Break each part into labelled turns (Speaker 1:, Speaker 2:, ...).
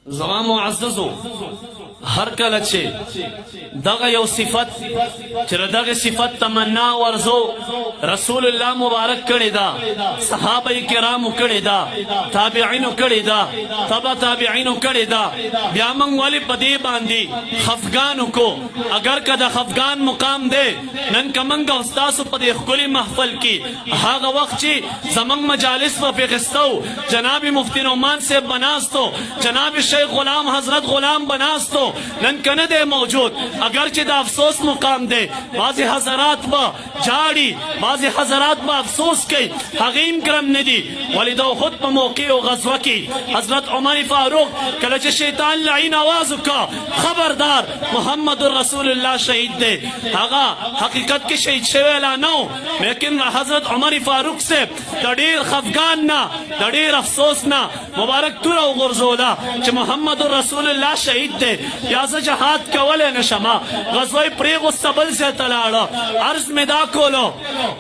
Speaker 1: زما معززو هر کله چې دغه یو صفت چې دغه صفت تمنا ورزو رسول الله مبارک کړی دا صحابه کرامو کړی دا تابعینو کړی دا تبع تابعینو کړی دا بیا موږ ولې په دې باندې خفګان کو اگر کده خفګان مقام دی نن کمنګ استاد په دې خولي محفل کې هغه وخت چې زمنګ مجالس په پیغستو جناب مفتی نعمان صاحب بناستو جناب شیخ غلام حضرت غلام بناستو نن کنه دے موجود اگر چې د افسوس مقام دے بعض حضرات با جاڑی بعض حضرات با افسوس کی حقیم کرم ندی ولی دو خود پا موقع و غزوہ کی حضرت عمر فاروق کلچ شیطان لعین آوازو کا خبردار محمد رسول اللہ شہید دے آغا حقیقت کی شہید شویلا نو لیکن حضرت عمر فاروق سے دڑیر خفگان نا دڑیر افسوس نا مبارک تورا و غرزولا چھ محمد رسول اللہ شہید دے یا جہاد کولے نشما غزوی پریغ و سبل سے تلاڑا عرض میں دا کولو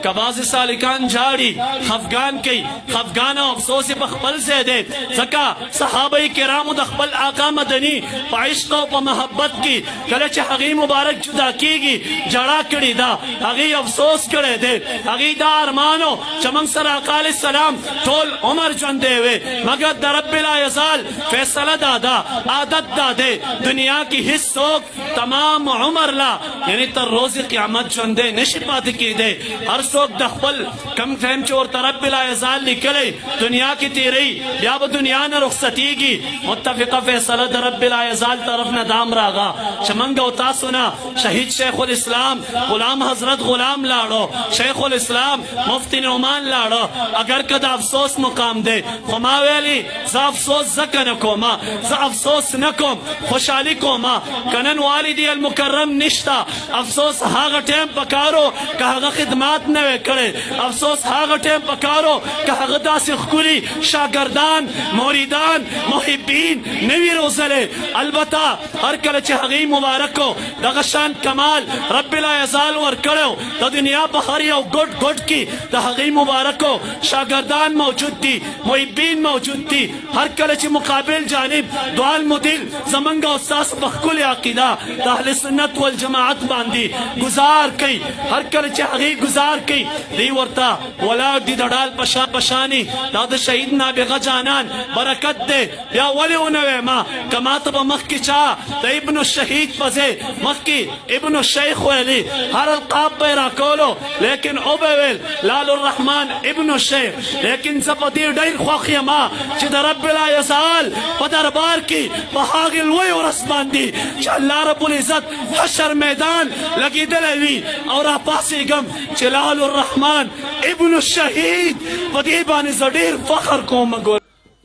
Speaker 1: کباز سالکان جاڑی خفگان کی خفگان و افسوس بخبل سے دے زکا صحابہ کرام دخبل آقا مدنی پا عشق و پا محبت کی کلچ حقی مبارک جدا کی گی جڑا کری دا حقی افسوس کرے دے حقی دا ارمانو چمنگ سر آقا علیہ السلام طول عمر جندے ہوئے مگر در رب لا یزال فیصلہ دادا عادت دادے دنیا کی حصوک تمام عمر لا یعنی تر روز قیامت جندے نشی پاتی کی دے ہر سوک دخبل کم ٹائم چور ترب لا یزال نکلے دنیا کی تیری یا با دنیا نا رخصتی گی متفقہ فیصلہ در رب لا یزال طرف ندام راگا شمنگا اتاسونا شہید شیخ الاسلام غلام حضرت غلام لاڑو شیخ الاسلام مفتی نعمان لاڑو اگر کدا افسوس مقام دے خماویلی زا افسوس زکا نکوما زا افسوس نکوم خوشحالی کوما کنن والدی المکرم نشتا افسوس هاغه ټیم پکارو که هغه خدمات نه کړي افسوس هاغه ټیم پکارو که هغه داسې خولي شاګردان مریدان محبین نوی روزله البته هر کله چې هغه مبارکو دغه شان کمال رب لا یزال ور کړو د دنیا په هر یو ګډ ګډ کې د هغه مبارکو شاګردان موجود دي محبین موجود دي هر کله چې مقابل جانب دوال مدل زمنګ استاس بخکل عقیدہ دا اہل سنت والجماعت باندی گزار کئی ہر کل چاہی گزار کئی دی ورطا ولاد دی دڑال پشا پشانی دا دا شہید نابغا جانان برکت دے یا ولی انوے ما کماتب مخ کی چاہ دا ابن الشہید پزے مخ کی ابن الشیخ ویلی ہر القاب پیرا کولو لیکن اوبیویل لال الرحمن ابن الشیخ لیکن زب دیر دیر خوخی ما چی دا رب لا یزال پا دربار کی بحاگل وی ورس باندی چا اللہ رب العزت حشر میدان لگی دلوی اور پاسی گم چلال الرحمن ابن الشہید ودیبانی زدیر فخر کو مگو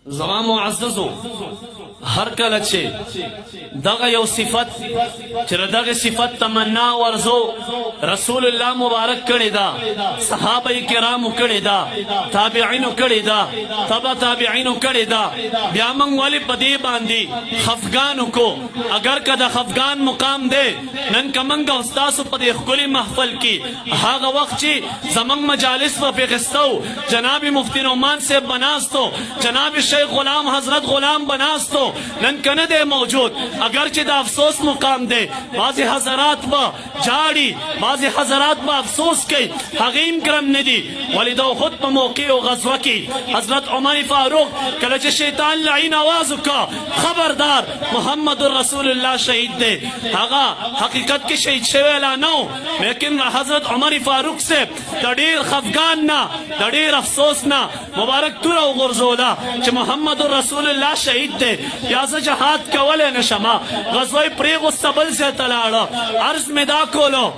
Speaker 1: زما معززو هر کله چې دغه یو صفت چې دغه صفت تمنا ورزو رسول الله مبارک کړی دا صحابه کرامو کړی دا تابعینو کړی دا تبع تابعینو کړی دا بیا موږ ولې په دې باندې خفګان کو اگر کده خفګان مقام دی نن کمنګ استاد په دې خولي محفل کې هغه وخت چې زمنګ مجالس په پیغستو جناب مفتی نعمان صاحب بناستو جناب شیخ غلام حضرت غلام بناستو نن کنه دے موجود اگر چې د افسوس مقام دے بعض حضرات با جاڑی بعض حضرات با افسوس کی حقیم کرم ندی ولی دو خود پا موقع و غزوہ کی حضرت عمر فاروق کلچ شیطان لعین آوازو کا خبردار محمد رسول اللہ شہید دے آغا حقیقت کی شہید شویلا نو لیکن حضرت عمر فاروق سے دڑیر خفگان نا دڑیر افسوس نا مبارک تورا و غرزولا چھ محمد رسول اللہ شہید دے یا جہاد کولے نشما غزوی پریغ و سبل سے تلاڑا عرض میں دا کولو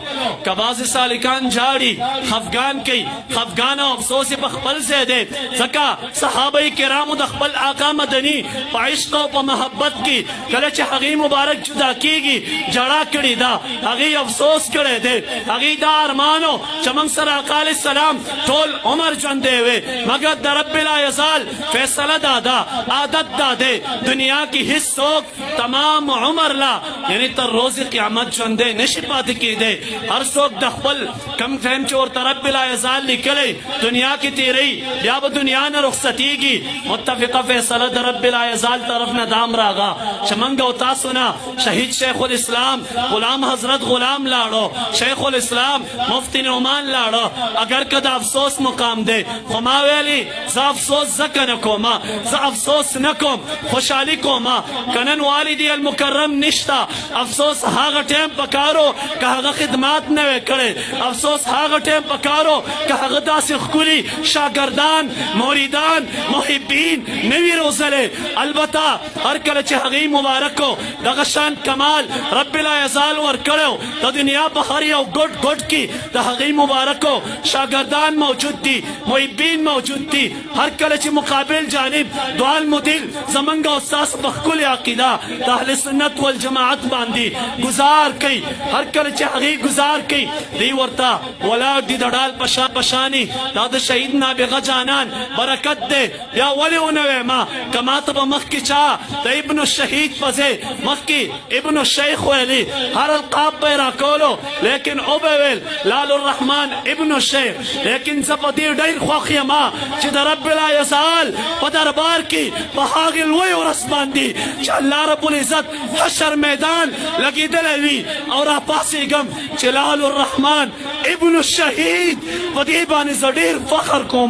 Speaker 1: کباز سالکان جاڑی خفگان کی خفگان و افسوس بخبل سے دے زکا صحابہ کرام دخبل آقا مدنی پا عشق و پا محبت کی کلچ حقی مبارک جدا کی گی جڑا کری دا حقی افسوس کړی دی هغې دا ارمانو چې موږ سره آقا علیه السلام ټول عمر ژوندی وي مګر د رب لا یزال فیصله دا ده عادت دا دی دنیا کې هیڅ څوک تمام عمر لا یعنی تر روز قیامت ژوندی نشي پاتې کېدی هر څوک د خپل کم ټایم چې ورته رب لا یزال لیکلی دنیا کې تیری بیا به دنیا نه رخصتیږي متفقه فیصله د رب لا یزال طرف نه دام راغا چې موږ او تاسو نه شهید شیخ الاسلام غلام حضرت غلام لاړو شیخ الاسلام مفتی نعمان لاړو اگر که د افسوس مقام دی خو ما ویلي زه افسوس ځکه نه کوم زه افسوس نه کوم خوشحالي کوم که نن والدي المکرم نشته افسوس هغه ټایم پکارو که هغه خدمات نه وی کړی افسوس هغه ټایم پکارو که هغه داسې ښکلي شاګردان مریدان محبین نه وي روزلی البته هر کله چې هغې مبارکو دغه شان کمال رب لا یزال ورکړی د دنیا په هر یو ګوټ ګوټ کې د هغې مبارکو شاګردان موجود دي محبین موجود دي هر کله چې مقابل جانب دوال مدل زمونږ او ستاسو په ښکلې عقیده د اهل سنت والجماعت باندې گزار کوي هر کله چې هغې گزار کوي دی ورته ولاړ دي د ډال په شا پشاني دا د شهید نابغه جانان برکت دی بیا ولې ونه ویما که ما ته به مخکې چا د ابن الشهید په ځای مخکې ابن الشیخ ویلي هر القاب به یې راکولو لیکن او به ویل لال الرحمن ابن الشیخ لیکن زه په دې ډېر خوښ یم چې د رب لا یزال په دربار کې په هغې لوی ورځ باندې چې الله رب العزت حشر میدان لګېدلی وي او راپاڅېږم چې لال الرحمن ابن الشهید په دې باندې زه ډېر فخر کوم